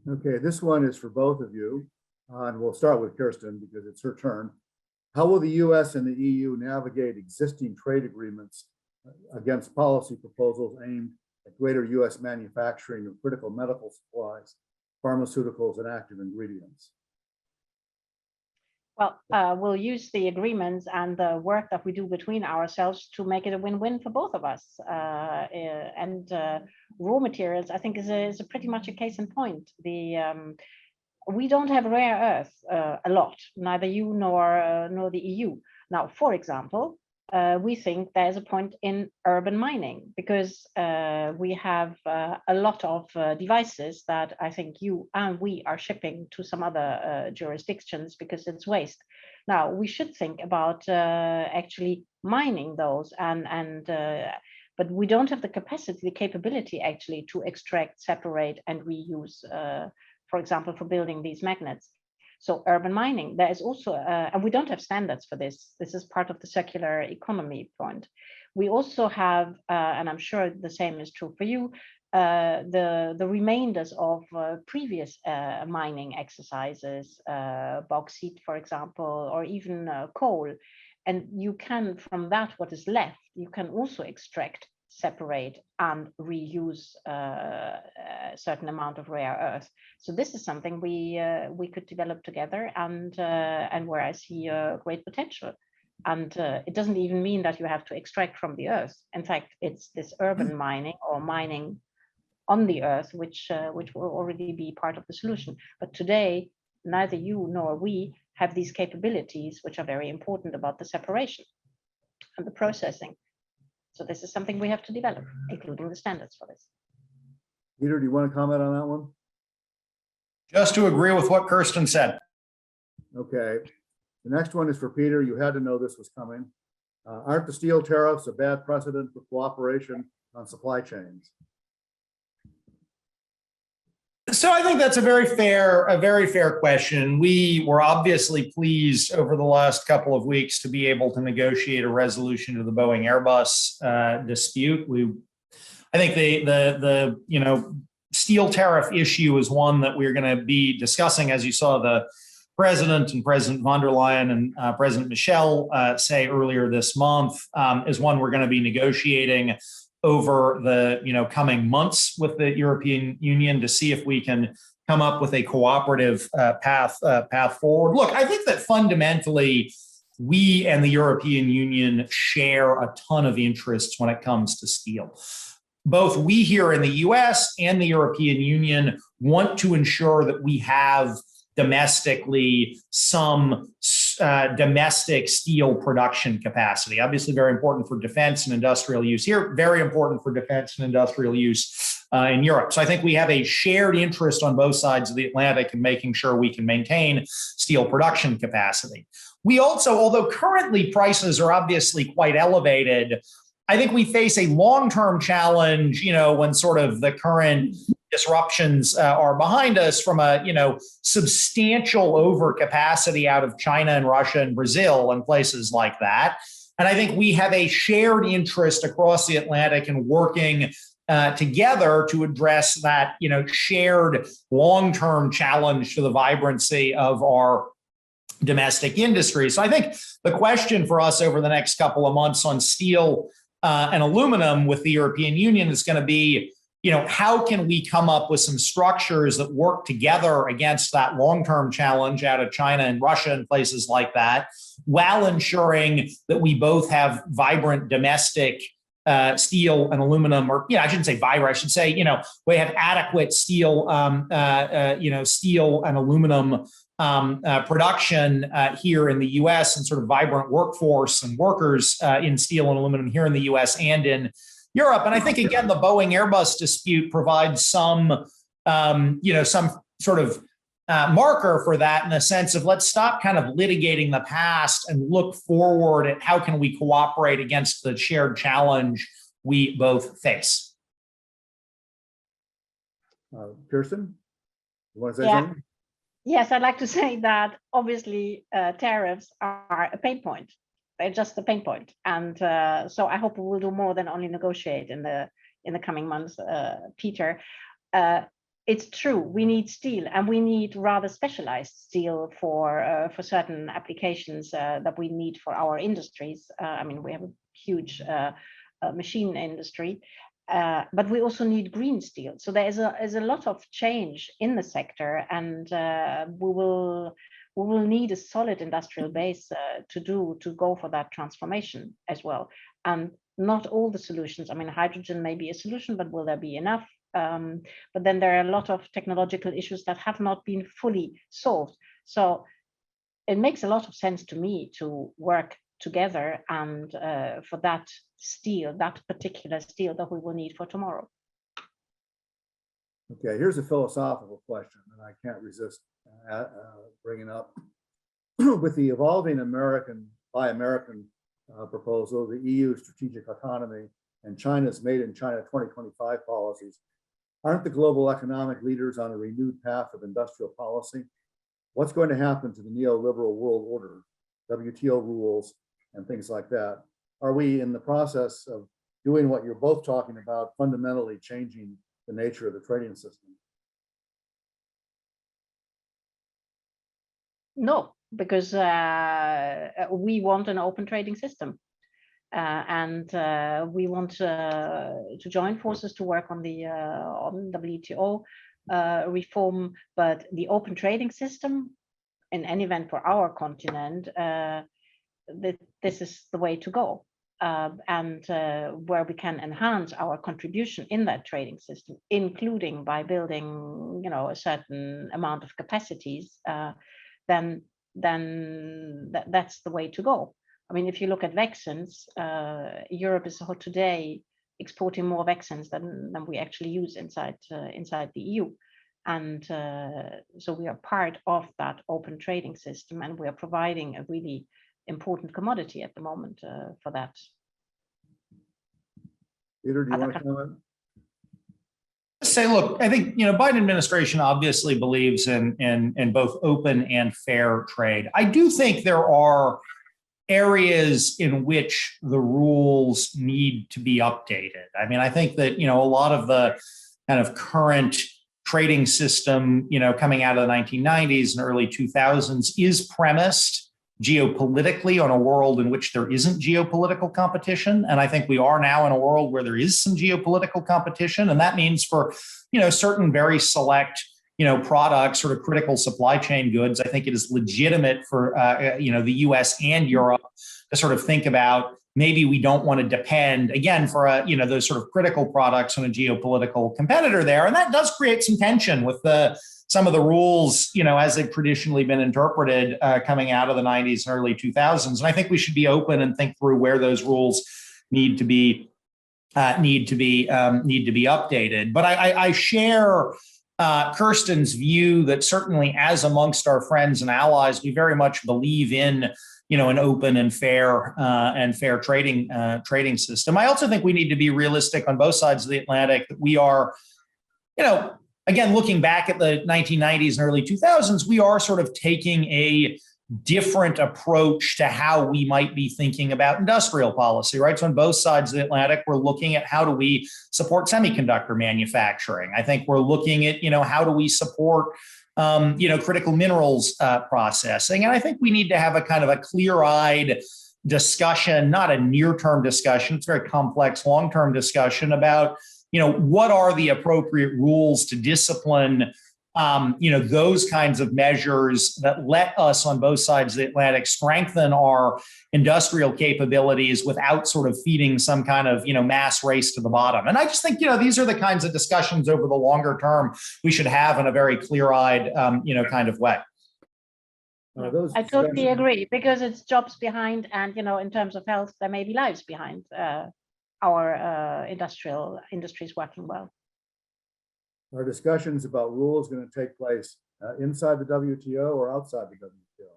Okay, this one is for both of you, and we'll start with Kirsten because it's her turn. How will the U.S. and the EU navigate existing trade agreements against policy proposals aimed at greater U.S. manufacturing of critical medical supplies, pharmaceuticals, and active ingredients? Well, we'll use the agreements and the work that we do between ourselves to make it a win-win for both of us. And raw materials, I think, is a pretty much a case in point. We don't have rare earth a lot, neither you nor the EU. Now, for example, we think there's a point in urban mining, because we have a lot of devices that I think you and we are shipping to some other jurisdictions because it's waste. Now, we should think about actually mining those, but we don't have the capacity, the capability actually to extract, separate, and reuse, for example, for building these magnets. So urban mining, there is also, and we don't have standards for this. This is part of the circular economy point. We also have, and I'm sure the same is true for you, the remainders of previous mining exercises, bauxite, for example, or even coal. And you can, from that, what is left, you can also extract, separate, and reuse a certain amount of rare earth. So this is something we could develop together, and where I see great potential. And it doesn't even mean that you have to extract from the earth. In fact, it's this urban mining or mining on the earth, which will already be part of the solution. But today, neither you nor we have these capabilities, which are very important about the separation and the processing. So this is something we have to develop, including the standards for this. Peter, do you want to comment on that one? Just to agree with what Kirsten said. Okay. The next one is for Peter. You had to know this was coming. Aren't the steel tariffs a bad precedent for cooperation on supply chains? So I think that's a very fair question. We were obviously pleased over the last couple of weeks to be able to negotiate a resolution to the Boeing Airbus dispute. I think the steel tariff issue is one that we're going to be discussing, as you saw the President and President von der Leyen and President Michel say earlier this month, is one we're going to be negotiating over the coming months with the European Union to see if we can come up with a cooperative path forward. Look, I think that fundamentally we and the European Union share a ton of interests when it comes to steel. Both we here in the US and the European Union want to ensure that we have domestically some domestic steel production capacity. Obviously very important for defense and industrial use here, very important for defense and industrial use in Europe. So I think we have a shared interest on both sides of the Atlantic in making sure we can maintain steel production capacity. We also, although currently prices are obviously quite elevated, I think we face a long-term challenge, when sort of the current disruptions are behind us from a, substantial overcapacity out of China and Russia and Brazil and places like that. And I think we have a shared interest across the Atlantic in working together to address that, shared long-term challenge to the vibrancy of our domestic industry. So I think the question for us over the next couple of months on steel and aluminum with the European Union is going to be, how can we come up with some structures that work together against that long-term challenge out of China and Russia and places like that, while ensuring that we both have vibrant domestic steel and aluminum, or, I shouldn't say vibrant, I should say, we have adequate steel, steel and aluminum production here in the US, and sort of vibrant workforce and workers in steel and aluminum here in the US and in Europe. And I think, again, the Boeing Airbus dispute provides some, some sort of marker for that, in the sense of, let's stop kind of litigating the past and look forward at how can we cooperate against the shared challenge we both face. Kirsten, you want to say something? Yes, I'd like to say that obviously tariffs are a pain point. They're just a pain point. And so I hope we will do more than only negotiate in the coming months, Peter. It's true, we need steel, and we need rather specialized steel for certain applications that we need for our industries. I mean, we have a huge machine industry, but we also need green steel. So there is a lot of change in the sector, and we will need a solid industrial base to go for that transformation as well. And not all the solutions. I mean, hydrogen may be a solution, but will there be enough? But then there are a lot of technological issues that have not been fully solved. So it makes a lot of sense to me to work together and for that steel, that particular steel that we will need for tomorrow. Okay, here's a philosophical question that I can't resist bringing up. With the evolving Buy American proposal, the EU strategic autonomy, and China's Made in China 2025 policies, aren't the global economic leaders on a renewed path of industrial policy? What's going to happen to the neoliberal world order, WTO rules, and things like that? Are we in the process of doing what you're both talking about, fundamentally changing the nature of the trading system? No, because we want an open trading system. And we want to join forces to work on the WTO reform, but the open trading system, in any event for our continent, this is the way to go. And where we can enhance our contribution in that trading system, including by building, a certain amount of capacities, then that's the way to go. I mean, if you look at vaccines, Europe is today exporting more vaccines than we actually use inside the EU. And so we are part of that open trading system, and we are providing a really important commodity at the moment for that. Peter, do you want to comment? Say, look, I think Biden administration obviously believes in both open and fair trade. I do think there are areas in which the rules need to be updated. I mean, I think that a lot of the kind of current trading system, coming out of the 1990s and early 2000s is premised geopolitically on a world in which there isn't geopolitical competition. And I think we are now in a world where there is some geopolitical competition. And that means for, certain very select, products, sort of critical supply chain goods, I think it is legitimate for, the US and Europe to sort of think about maybe we don't want to depend, again, for, those sort of critical products on a geopolitical competitor there. And that does create some tension with some of the rules, as they've traditionally been interpreted coming out of the 90s and early 2000s. And I think we should be open and think through where those rules need to be updated. But I share Kirsten's view that certainly, as amongst our friends and allies, we very much believe in an open and fair trading system. I also think we need to be realistic on both sides of the Atlantic that we are, again, looking back at the 1990s and early 2000s, we are sort of taking a different approach to how we might be thinking about industrial policy, right? So on both sides of the Atlantic, we're looking at how do we support semiconductor manufacturing. I think we're looking at, how do we support, critical minerals processing. And I think we need to have a kind of a clear-eyed discussion, not a near-term discussion, it's a very complex long-term discussion about what are the appropriate rules to discipline, those kinds of measures that let us on both sides of the Atlantic strengthen our industrial capabilities without sort of feeding some kind of, mass race to the bottom. And I just think, these are the kinds of discussions over the longer term we should have in a very clear-eyed, kind of way. I totally agree, because it's jobs behind, and, in terms of health, there may be lives behind our industries working well. Are discussions about rules going to take place inside the WTO or outside the WTO?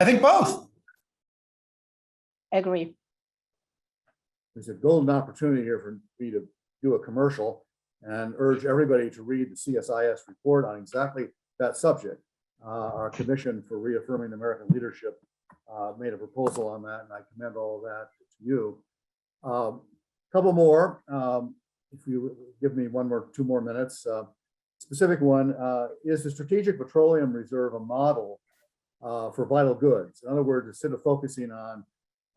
I think both. Agree. There's a golden opportunity here for me to do a commercial and urge everybody to read the CSIS report on exactly that subject. Our Commission for Reaffirming American Leadership made a proposal on that, and I commend all of that to you. Couple more. If you give me two more minutes. Specific one, is the Strategic Petroleum Reserve a model for vital goods? In other words, instead of focusing on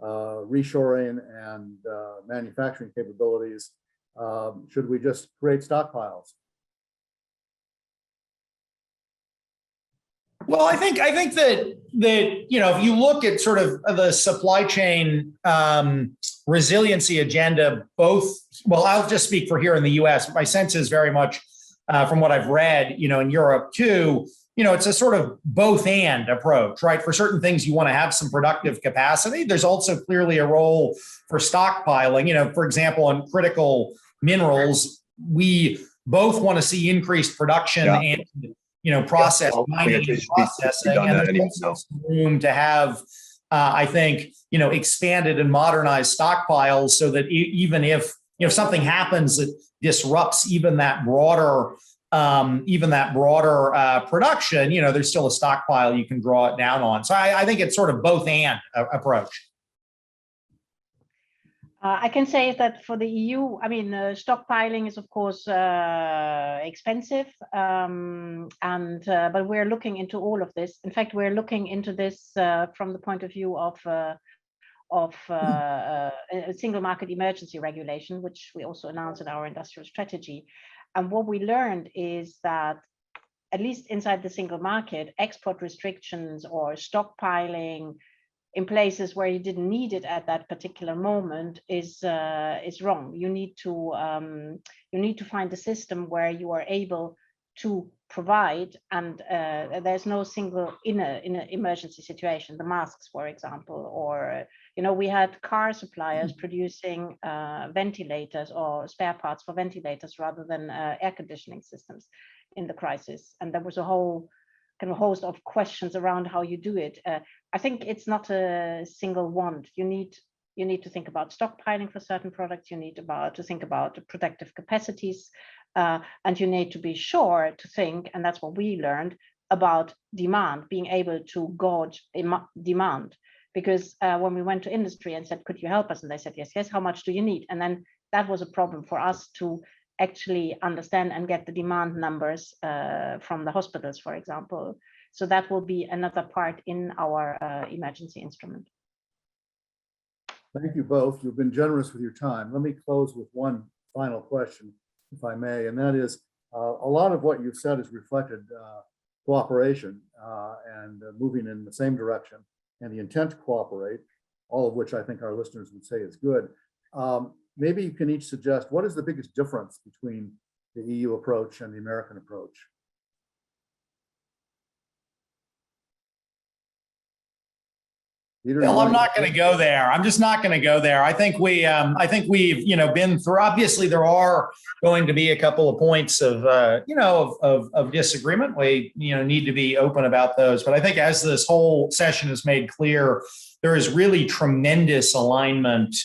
reshoring and manufacturing capabilities, should we just create stockpiles? Well, I think that if you look at sort of the supply chain resiliency agenda, I'll just speak for here in the U.S. My sense is very much from what I've read, in Europe too, it's a sort of both and approach, right? For certain things, you want to have some productive capacity. There's also clearly a role for stockpiling. For example, on critical minerals, we both want to see increased production and, process mining and processing. And there's also some room to have, I think, expanded and modernized stockpiles so that even if, something happens that disrupts even that broader production, there's still a stockpile you can draw it down on. So I think it's sort of both and approach. I can say that for the EU, stockpiling is of course expensive, but we're looking into all of this. In fact, we're looking into this from the point of view of a single market emergency regulation, which we also announced in our industrial strategy. And what we learned is that, at least inside the single market, export restrictions or stockpiling in places where you didn't need it at that particular moment is wrong. You need to find a system where you are able to provide, and there's no single in an emergency situation. The masks, for example, or we had car suppliers producing ventilators or spare parts for ventilators rather than air conditioning systems in the crisis, and there was a whole kind of host of questions around how you do it. I think it's not a single wand. You need to think about stockpiling for certain products. You need to think about productive capacities, and you need to be sure to think, and that's what we learned, about demand, being able to gauge demand. Because when we went to industry and said, could you help us? And they said, yes, how much do you need? And then that was a problem for us to actually understand and get the demand numbers from the hospitals, for example. So that will be another part in our emergency instrument. Thank you both. You've been generous with your time. Let me close with one final question, if I may, and that is, a lot of what you've said has reflected cooperation and moving in the same direction, and the intent to cooperate, all of which I think our listeners would say is good. Maybe you can each suggest, what is the biggest difference between the EU approach and the American approach? Bill, I'm not going to go there. I'm just not going to go there. I think we've been through. Obviously, there are going to be a couple of points of disagreement. We need to be open about those. But I think, as this whole session has made clear, there is really tremendous alignment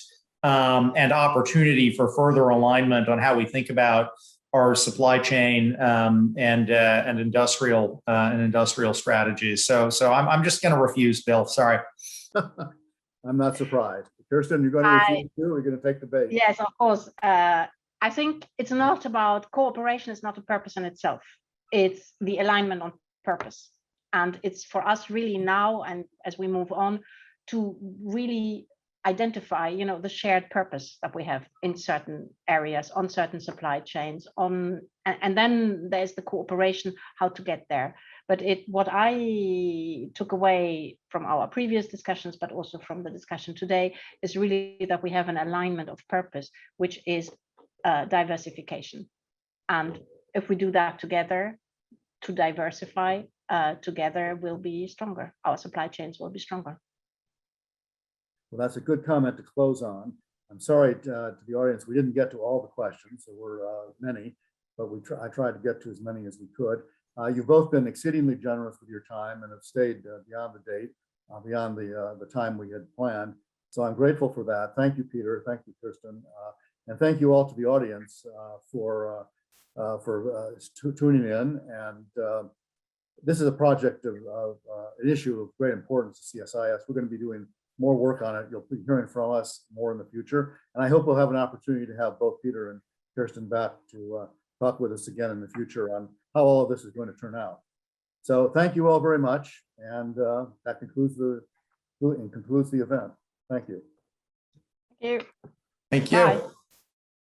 and opportunity for further alignment on how we think about our supply chain and industrial strategies. So I'm just going to refuse, Bill. Sorry. I'm not surprised. Kirsten, you're going to refuse too, or you're going to take the bait? Yes, of course. I think it's not about cooperation. It's not a purpose in itself. It's the alignment on purpose. And it's for us really now, and as we move on, to really identify, the shared purpose that we have in certain areas, on certain supply chains, and then there's the cooperation, how to get there. But what I took away from our previous discussions, but also from the discussion today, is really that we have an alignment of purpose, which is diversification. And if we do that together, to diversify together, we'll be stronger. Our supply chains will be stronger. Well, that's a good comment to close on. I'm sorry to the audience, we didn't get to all the questions. There were many, but I tried to get to as many as we could. You've both been exceedingly generous with your time and have stayed beyond the date, beyond the time we had planned. So I'm grateful for that. Thank you, Peter. Thank you, Kirsten. And thank you all to the audience for tuning in. And this is a project of an issue of great importance to CSIS. We're going to be doing more work on it. You'll be hearing from us more in the future. And I hope we'll have an opportunity to have both Peter and Kirsten back to talk with us again in the future on how all of this is going to turn out. So thank you all very much. And that concludes the event. Thank you. Thank you. Thank you. Bye.